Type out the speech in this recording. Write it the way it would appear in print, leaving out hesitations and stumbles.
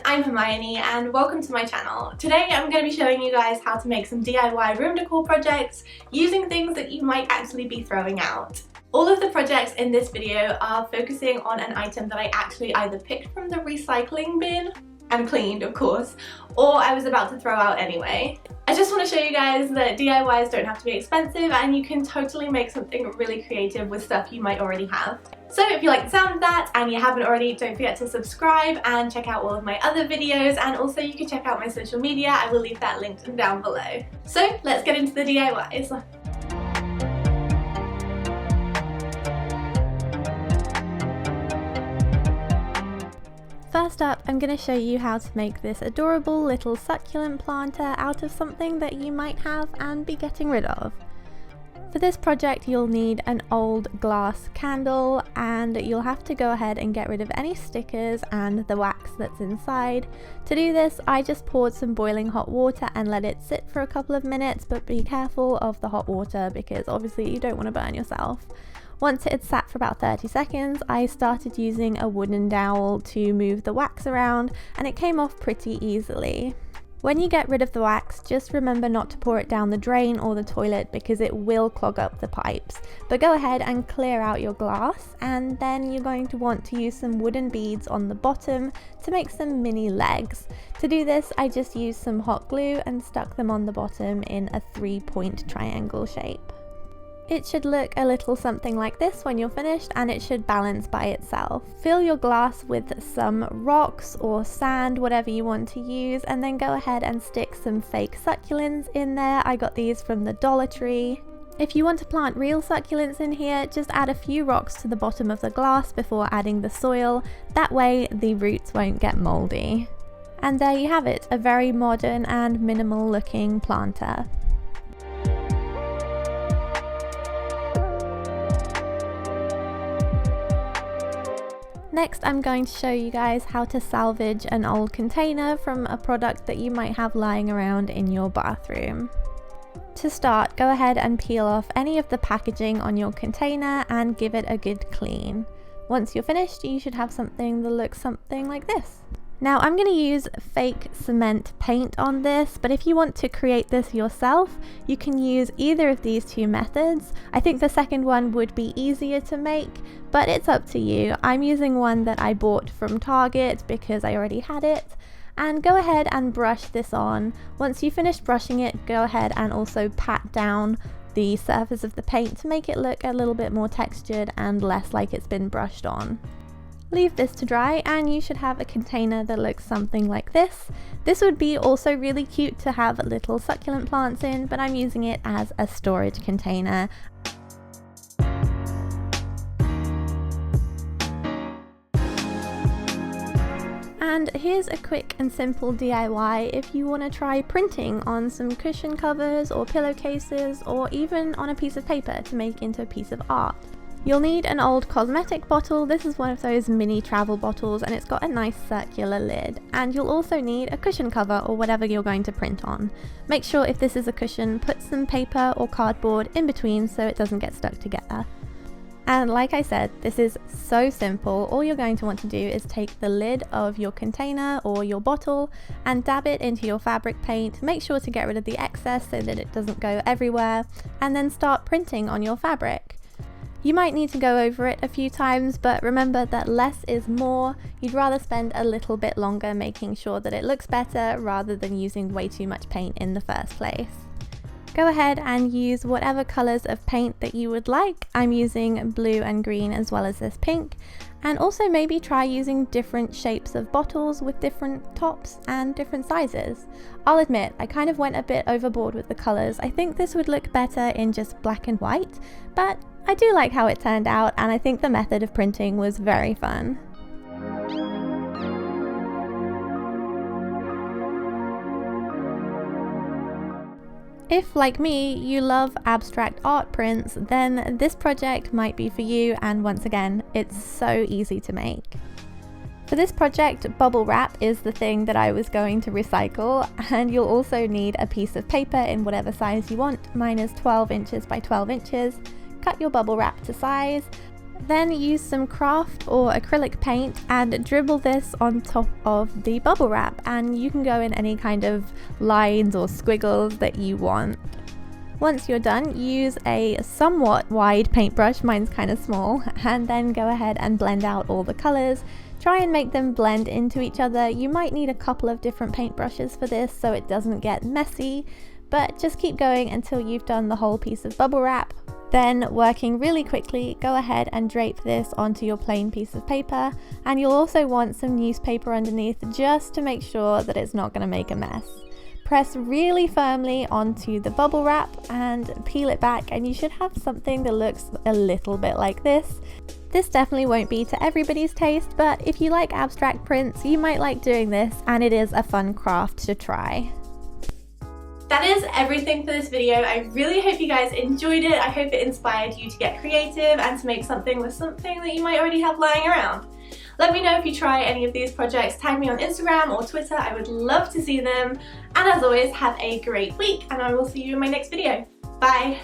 I'm Hermione and welcome to my channel. Today I'm going to be showing you guys how to make some DIY room decor projects using things that you might actually be throwing out. All of the projects in this video are focusing on an item that I actually either picked from the recycling bin and cleaned, of course, or I was about to throw out anyway. I just want to show you guys that DIYs don't have to be expensive and you can totally make something really creative with stuff you might already have. So if you like the sound of that and you haven't already, don't forget to subscribe and check out all of my other videos, and also you can check out my social media. I will leave that linked down below. So let's get into the DIYs. First up, I'm going to show you how to make this adorable little succulent planter out of something that you might have and be getting rid of. For this project you'll need an old glass candle, and you'll have to go ahead and get rid of any stickers and the wax that's inside. To do this, I just poured some boiling hot water and let it sit for a couple of minutes, but be careful of the hot water because obviously you don't want to burn yourself. Once it had sat for about 30 seconds, I started using a wooden dowel to move the wax around, and it came off pretty easily. When you get rid of the wax, just remember not to pour it down the drain or the toilet because it will clog up the pipes. But go ahead and clear out your glass, and then you're going to want to use some wooden beads on the bottom to make some mini legs. To do this, I just used some hot glue and stuck them on the bottom in a 3-point triangle shape. It should look a little something like this when you're finished, and it should balance by itself. Fill your glass with some rocks or sand, whatever you want to use, and then go ahead and stick some fake succulents in there. I got these from the Dollar Tree. If you want to plant real succulents in here, just add a few rocks to the bottom of the glass before adding the soil. That way the roots won't get moldy. And there you have it, a very modern and minimal looking planter. Next, I'm going to show you guys how to salvage an old container from a product that you might have lying around in your bathroom. To start, go ahead and peel off any of the packaging on your container and give it a good clean. Once you're finished, you should have something that looks something like this. Now I'm going to use fake cement paint on this, but if you want to create this yourself, you can use either of these two methods. I think the second one would be easier to make, but it's up to you. I'm using one that I bought from Target because I already had it. And go ahead and brush this on. Once you finish brushing it, go ahead and also pat down the surface of the paint to make it look a little bit more textured and less like it's been brushed on. Leave this to dry and you should have a container that looks something like this. This would be also really cute to have little succulent plants in, but I'm using it as a storage container. And here's a quick and simple DIY if you want to try printing on some cushion covers or pillowcases, or even on a piece of paper to make into a piece of art. You'll need an old cosmetic bottle. This is one of those mini travel bottles and it's got a nice circular lid. And you'll also need a cushion cover or whatever you're going to print on. Make sure if this is a cushion, put some paper or cardboard in between so it doesn't get stuck together. And like I said, this is so simple. All you're going to want to do is take the lid of your container or your bottle and dab it into your fabric paint. Make sure to get rid of the excess so that it doesn't go everywhere, and then start printing on your fabric. You might need to go over it a few times, but remember that less is more. You'd rather spend a little bit longer making sure that it looks better rather than using way too much paint in the first place. Go ahead and use whatever colours of paint that you would like. I'm using blue and green as well as this pink. And also maybe try using different shapes of bottles with different tops and different sizes. I'll admit, I kind of went a bit overboard with the colours. I think this would look better in just black and white, but I do like how it turned out, and I think the method of printing was very fun. If, like me, you love abstract art prints, then this project might be for you, and once again, it's so easy to make. For this project, bubble wrap is the thing that I was going to recycle, and you'll also need a piece of paper in whatever size you want. Mine is 12 inches by 12 inches. Cut your bubble wrap to size. Then use some craft or acrylic paint and dribble this on top of the bubble wrap, and you can go in any kind of lines or squiggles that you want. Once you're done, use a somewhat wide paintbrush, mine's kind of small, and then go ahead and blend out all the colours. Try and make them blend into each other. You might need a couple of different paintbrushes for this so it doesn't get messy, but just keep going until you've done the whole piece of bubble wrap. Then, working really quickly, go ahead and drape this onto your plain piece of paper, and you'll also want some newspaper underneath just to make sure that it's not going to make a mess. Press really firmly onto the bubble wrap and peel it back, and you should have something that looks a little bit like this. This definitely won't be to everybody's taste, but if you like abstract prints, you might like doing this, and it is a fun craft to try. That is everything for this video. I really hope you guys enjoyed it. I hope it inspired you to get creative and to make something with something that you might already have lying around. Let me know if you try any of these projects. Tag me on Instagram or Twitter. I would love to see them. And as always, have a great week, and I will see you in my next video. Bye!